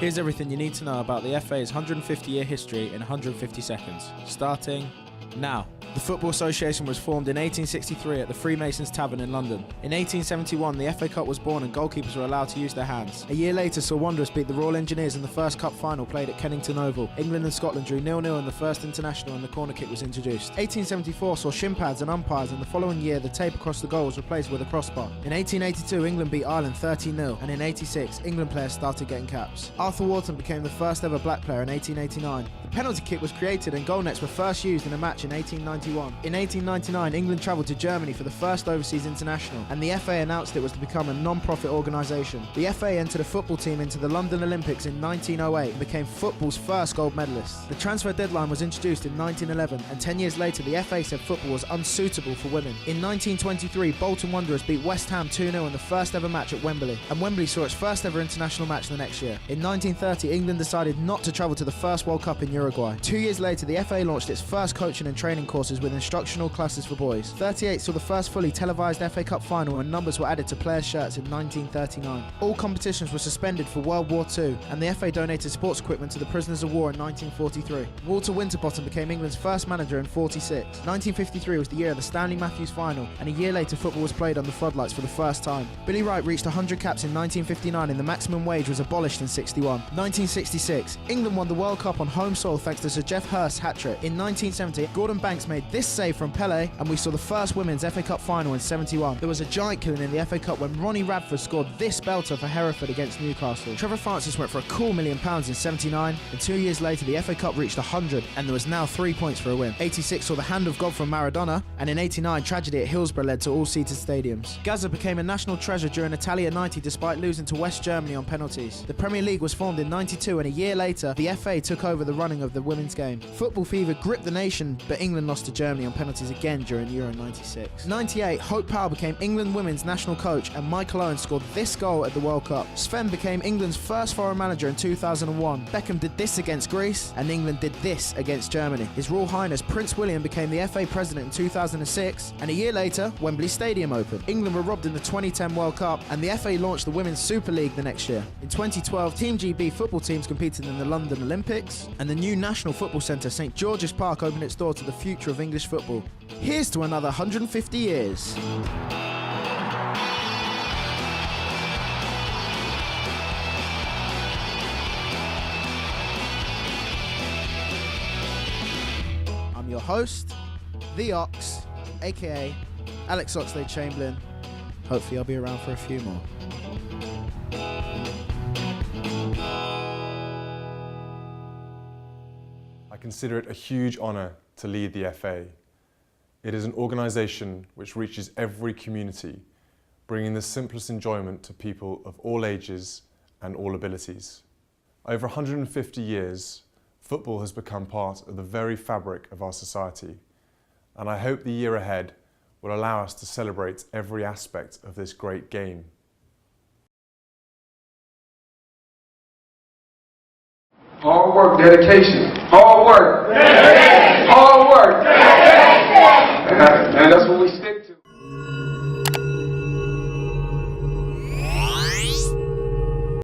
Here's everything you need to know about the FA's 150-year history in 150 seconds, starting now. The Football Association was formed in 1863 at the Freemasons Tavern in London. In 1871, the FA Cup was born and goalkeepers were allowed to use their hands. A year later saw Wanderers beat the Royal Engineers in the first cup final played at Kennington Oval. England and Scotland drew 0-0 in the first international and the corner kick was introduced. 1874 saw shin pads and umpires, and the following year the tape across the goal was replaced with a crossbar. In 1882, England beat Ireland 13-0, and in 86, England players started getting caps. Arthur Wharton became the first ever black player in 1889. The penalty kick was created and goal nets were first used in a match in 1891. In 1899, England travelled to Germany for the first overseas international, and the FA announced it was to become a non-profit organisation. The FA entered a football team into the London Olympics in 1908 and became football's first gold medalist. The transfer deadline was introduced in 1911, and 10 years later the FA said football was unsuitable for women. In 1923, Bolton Wanderers beat West Ham 2-0 in the first ever match at Wembley, and Wembley saw its first ever international match the next year. In 1930, England decided not to travel to the first World Cup in Uruguay. 2 years later, the FA launched its first coaching and training courses with instructional classes for boys. 38 saw the first fully televised FA Cup final when numbers were added to players' shirts in 1939. All competitions were suspended for World War II, and the FA donated sports equipment to the prisoners of war in 1943. Walter Winterbottom became England's first manager in 46. 1953 was the year of the Stanley Matthews final, and a year later football was played on the floodlights for the first time. Billy Wright reached 100 caps in 1959 and the maximum wage was abolished in 61. 1966, England won the World Cup on home soil thanks to Sir Geoff Hurst's hat-trick. In 1970, Gordon Banks made this save from Pele, and we saw the first women's FA Cup final in 71. There was a giant killing in the FA Cup when Ronnie Radford scored this belter for Hereford against Newcastle. Trevor Francis went for a cool £1 million in 79, and 2 years later the FA Cup reached 100, and there was now 3 points for a win. 86 saw the hand of God from Maradona, and in 89 tragedy at Hillsborough led to all-seated stadiums. Gaza became a national treasure during Italia 90 despite losing to West Germany on penalties. The Premier League was formed in 92, and a year later the FA took over the running of the women's game. Football fever gripped the nation, but England lost to Germany on penalties again during Euro 96. 98, Hope Powell became England women's national coach, and Michael Owen scored this goal at the World Cup. Sven became England's first foreign manager in 2001. Beckham did this against Greece, and England did this against Germany. His Royal Highness Prince William became the FA president in 2006, and a year later, Wembley Stadium opened. England were robbed in the 2010 World Cup, and the FA launched the Women's Super League the next year. In 2012, Team GB football teams competed in the London Olympics, and the new National Football Centre, St George's Park, opened its door to the future of English football. Here's to another 150 years. I'm your host, The Ox, aka Alex Oxlade-Chamberlain. Hopefully I'll be around for a few more. I consider it a huge honour to lead the FA. It is an organisation which reaches every community, bringing the simplest enjoyment to people of all ages and all abilities. Over 150 years, football has become part of the very fabric of our society, and I hope the year ahead will allow us to celebrate every aspect of this great game. Hard work, dedication. Hard work. Dedication. Hard work. Dedication. And that's what we